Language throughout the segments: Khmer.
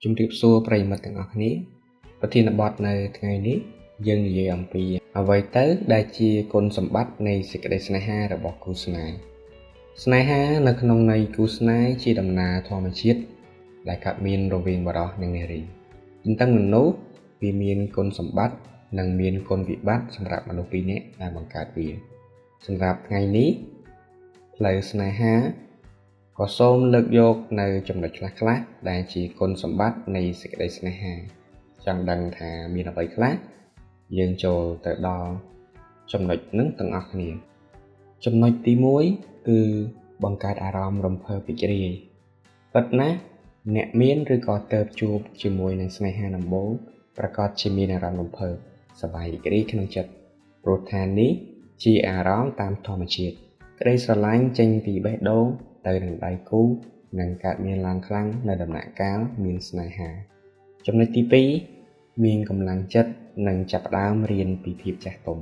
ជំរាបសួរប្រិយមិត្តទាំងអស់គ្នាប្រធានបទនៅថ្ងៃនេះយើងនិយាយអំពីអ្វីទៅដែលជាគុណសម្បត្តិនៃសេចក្តីស្នេហារបស់គូស្នេហ៍ស្នេហានៅក្នុងន័យគូស្នេហ៍ជាដំណើរធម្មជាតិដែលកើតមានរវាងបុរសនិងនារីទន្ទឹមនឹងនោះវាមានគុណសម្បត្តិនិងមានគុណវិបត្តិសម្រាប់មនុស្សពីរនាក់ដែលបង្កើតវាសម្រាប់ថ្ងៃនេះផ្លូវស្នេហាក៏សូមលើកយកនៅចំណុចខ្លះៗដែលជាគុណសម្បត្តិនៃសេចក្តីស្នេហាចង់ដឹងថាមានអ្វីខ្លះយើងចូលទៅដល់ចំណុចនឹងទាំងអស់គ្នាចំណុចទី1គឺបង្កើតអារម្មណ៍រំភើបរីករាយពិតណាស់អ្នកមានឬក៏ទៅជួបជាមួយនឹងស្នេហាដំបូងប្រកាសជាមានអារម្មណ៍រំភើបសប្បាយរីករាយក្នុងចិត្តព្រោះថានេះជាអារម្មណ៍តាមធម្មជាតិក្តីស្រឡាញ់ចេញពីបេះដូងទៅនឹងដៃគូនឹងកើតមានឡើងខ្លាំងនៅដំណាក់កាលមានស្នេហាចំណុចទី2មានកម្លាំងចិត្តនិងចាប់ផ្ដើមរៀនពីភាពចាស់ទុំ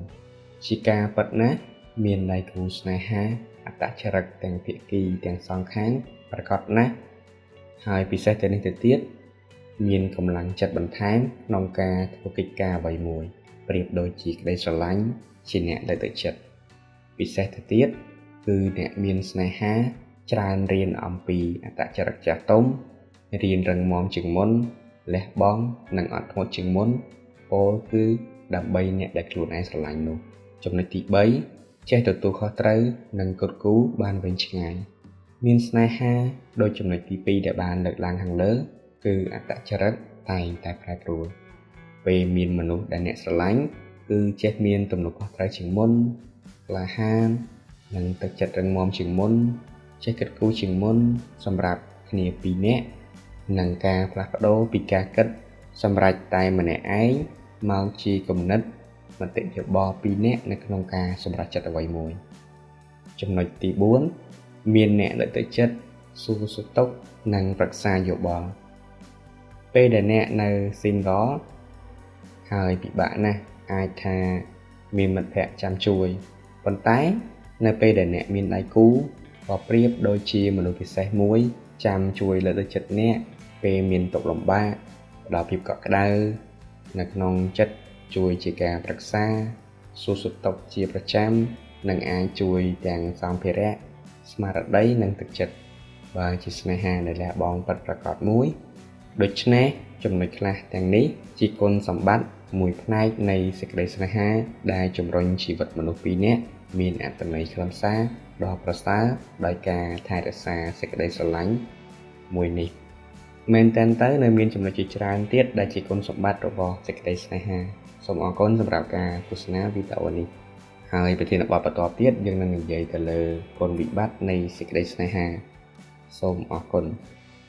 ជាការពិតណាស់មានដៃគូស្នេហាអត្តចរិតទាំងភាគីទាំងសងខាងប្រកបណាស់ហើយពិសេសទៅនេះទៅទៀតមានកម្លាំងចិត្តបន្ថែមក្នុងការធ្វើកិច្ចការអ្វីមួយប្រៀបដូចជាក្តីស្រឡាញ់ជាអ្នកលើកទឹកចិត្តពិសេសទៅទៀតគឺអ្នកមានស្នេហាច្រើនរៀនអំពីអត្តចរិតចាស់ទុំរៀនរឹងមាំជាងមុនលះបង់និងអត់ធ្មត់ជាងមុនពោលគឺដើម្បីអ្នកដែលខ្លួនឯងស្រឡាញ់នោះចំណុចទី3ចេះទទួលខុសត្រូវនិងគិតគូរបានវែងឆ្ងាយមានស្នេហាដោយចំណុចទី2ដែលបានលើកឡើងខាងលើគឺអត្តចរិតតែងតែប្រែប្រួលពេលមានមនុស្សដែលអ្នកស្រឡាញ់គឺចេះមានទំនួលខុសត្រូវជាងមុនក្លាហាននិងទឹកចិត្តរឹងមាំជាងមុនចេះគិតគូរជាងមុនសម្រាប់គ្នាពីរនាក់និងការផ្លាស់ប្ដូរពីការគិតសម្រាប់តែម្នាក់ឯងមកជាគំនិតមតិយោបល់ពីរនាក់នៅក្នុងការសម្រេចចិត្តអ្វីមួយចំណុចទី4មានអ្នកលើកទឹកចិត្តសួរសុខទុក្ខនិងប្រឹក្សាយោបល់ពេលដែលអ្នកនៅ single ហើយពិបាកណាស់អាចថាមានមិត្តភក្តិចាំជួយប៉ុន្តែនៅពេលដែលអ្នកមានដៃគូក៏ប្រៀបដូចជាមនុស្សពិសេសមួយចាំជួយលើកទឹកចិត្តអ្នកពេលមានទុក្ខលំបាកផ្ដល់ភាពកក់ក្ដៅនៅក្នុងចិត្តជួយជាការប្រឹក្សាសួរសុខទុក្ខជាប្រចាំនិងអាចជួយទាំងសម្ភារៈស្មារតីនិងទឹកចិត្តបើជាស្នេហាដែលលះបង់ពិតប្រាកដមួយដូច្នេះចំណុចខ្លះទាំងនេះជាគុណសម្បត្តិមួយផ្នែកនៃសេចក្តីស្នេហាដែលជំរុញជីវិតមនុស្សពីរនាក់មានអត្ថន័យខ្លឹមសារដ៏ប្រសើរដោយការថែរក្សាសេចក្តីស្រឡាញ់មួយនេះមែនតើនៅមានចំណុចជាច្រើនទៀតដែលជាគុណសម្បត្តិរបស់សេចក្តីស្នេហាសូមអរគុណសម្រាប់ការទស្សនាវីដេអូនេះហើយប្រធានបទបន្តទៀតយើងនឹងនិយាយទៅលើគុណវិបត្តិនៃសេចក្តីស្នេហាសូមអរគុណ